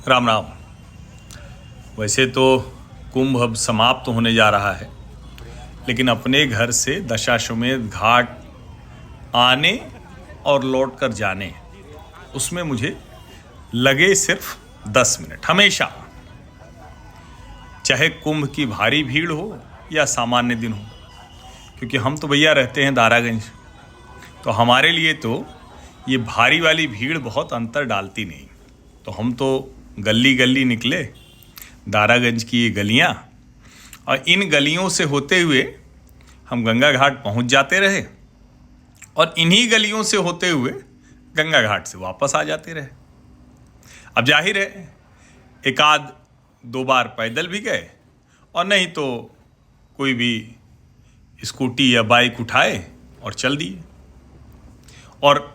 राम राम। वैसे तो कुंभ अब समाप्त होने जा रहा है, लेकिन अपने घर से दशाश्वमेध घाट आने और लौट कर जाने, उसमें मुझे लगे सिर्फ 10 मिनट। हमेशा, चाहे कुंभ की भारी भीड़ हो या सामान्य दिन हो, क्योंकि हम तो भैया रहते हैं दारागंज, तो हमारे लिए तो ये भारी वाली भीड़ बहुत अंतर डालती नहीं। तो हम तो गली गली निकले, दारागंज की ये गलियाँ, और इन गलियों से होते हुए हम गंगा घाट पहुंच जाते रहे, और इन्हीं गलियों से होते हुए गंगा घाट से वापस आ जाते रहे। अब जाहिर है, एक आध दो बार पैदल भी गए, और नहीं तो कोई भी स्कूटी या बाइक उठाए और चल दिए। और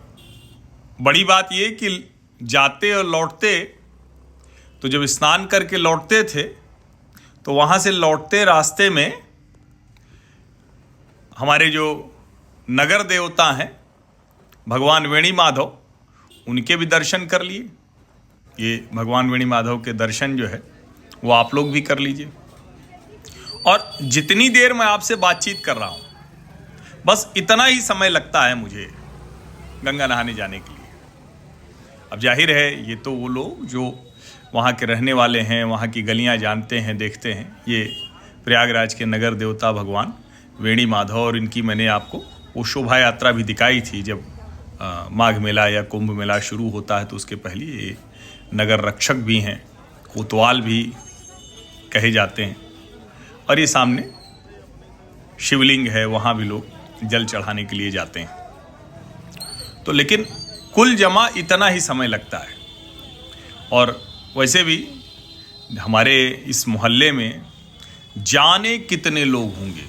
बड़ी बात ये कि जाते और लौटते, तो जब स्नान करके लौटते थे तो वहाँ से लौटते रास्ते में हमारे जो नगर देवता हैं भगवान वेणी माधव, उनके भी दर्शन कर लिए। ये भगवान वेणी माधव के दर्शन जो है वो आप लोग भी कर लीजिए। और जितनी देर मैं आपसे बातचीत कर रहा हूँ, बस इतना ही समय लगता है मुझे गंगा नहाने जाने के लिए। अब जाहिर है, ये तो वो लोग जो वहाँ के रहने वाले हैं, वहाँ की गलियाँ जानते हैं, देखते हैं। ये प्रयागराज के नगर देवता भगवान वेणी माधव, और इनकी मैंने आपको वो शोभा यात्रा भी दिखाई थी जब माघ मेला या कुंभ मेला शुरू होता है, तो उसके पहले ये नगर रक्षक भी हैं, कोतवाल भी कहे जाते हैं। और ये सामने शिवलिंग है, वहाँ भी लोग जल चढ़ाने के लिए जाते हैं। तो लेकिन कुल जमा इतना ही समय लगता है। और वैसे भी हमारे इस मोहल्ले में जाने कितने लोग होंगे।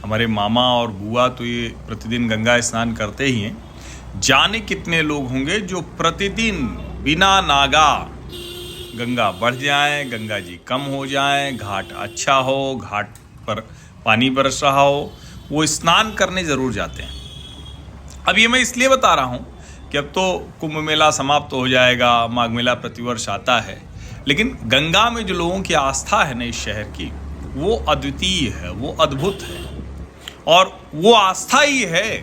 हमारे मामा और बुआ तो ये प्रतिदिन गंगा स्नान करते ही हैं। जाने कितने लोग होंगे जो प्रतिदिन बिना नागा गंगा बढ़ जाए, गंगा जी कम हो जाए, घाट अच्छा हो, घाट पर पानी बरस रहा हो, वो स्नान करने ज़रूर जाते हैं। अब ये मैं इसलिए बता रहा हूँ कि अब तो कुंभ मेला समाप्त हो जाएगा, माघ मेला प्रतिवर्ष आता है, लेकिन गंगा में जो लोगों की आस्था है ना इस शहर की, वो अद्वितीय है, वो अद्भुत है। और वो आस्था ही है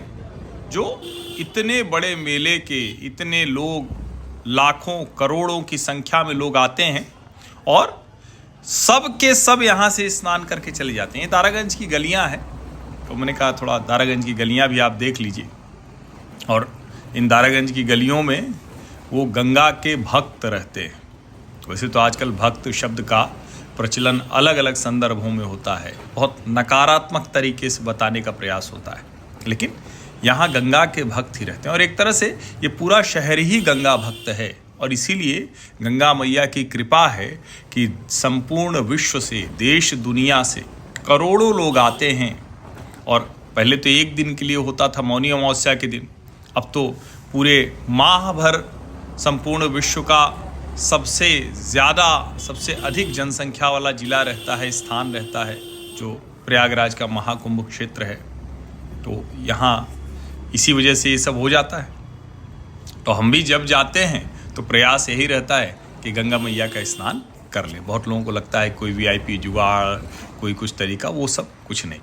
जो इतने बड़े मेले के इतने लोग, लाखों करोड़ों की संख्या में लोग आते हैं, और सब के सब यहाँ से स्नान करके चले जाते हैं। दारागंज की गलियाँ हैं, तो मैंने कहा थोड़ा दारागंज की गलियाँ भी आप देख लीजिए। और इन दारागंज की गलियों में वो गंगा के भक्त रहते हैं। वैसे तो आजकल भक्त शब्द का प्रचलन अलग अलग संदर्भों में होता है, बहुत नकारात्मक तरीके से बताने का प्रयास होता है, लेकिन यहाँ गंगा के भक्त ही रहते हैं। और एक तरह से ये पूरा शहर ही गंगा भक्त है, और इसीलिए गंगा मैया की कृपा है कि संपूर्ण विश्व से, देश दुनिया से करोड़ों लोग आते हैं। और पहले तो एक दिन के लिए होता था, मौनी अमावस्या के दिन, अब तो पूरे माह भर संपूर्ण विश्व का सबसे ज़्यादा, सबसे अधिक जनसंख्या वाला जिला रहता है, स्थान रहता है, जो प्रयागराज का महाकुंभ क्षेत्र है। तो यहाँ इसी वजह से ये सब हो जाता है। तो हम भी जब जाते हैं तो प्रयास यही रहता है कि गंगा मैया का स्नान कर लें। बहुत लोगों को लगता है कोई VIP जुगाड़, कोई कुछ तरीका, वो सब कुछ नहीं।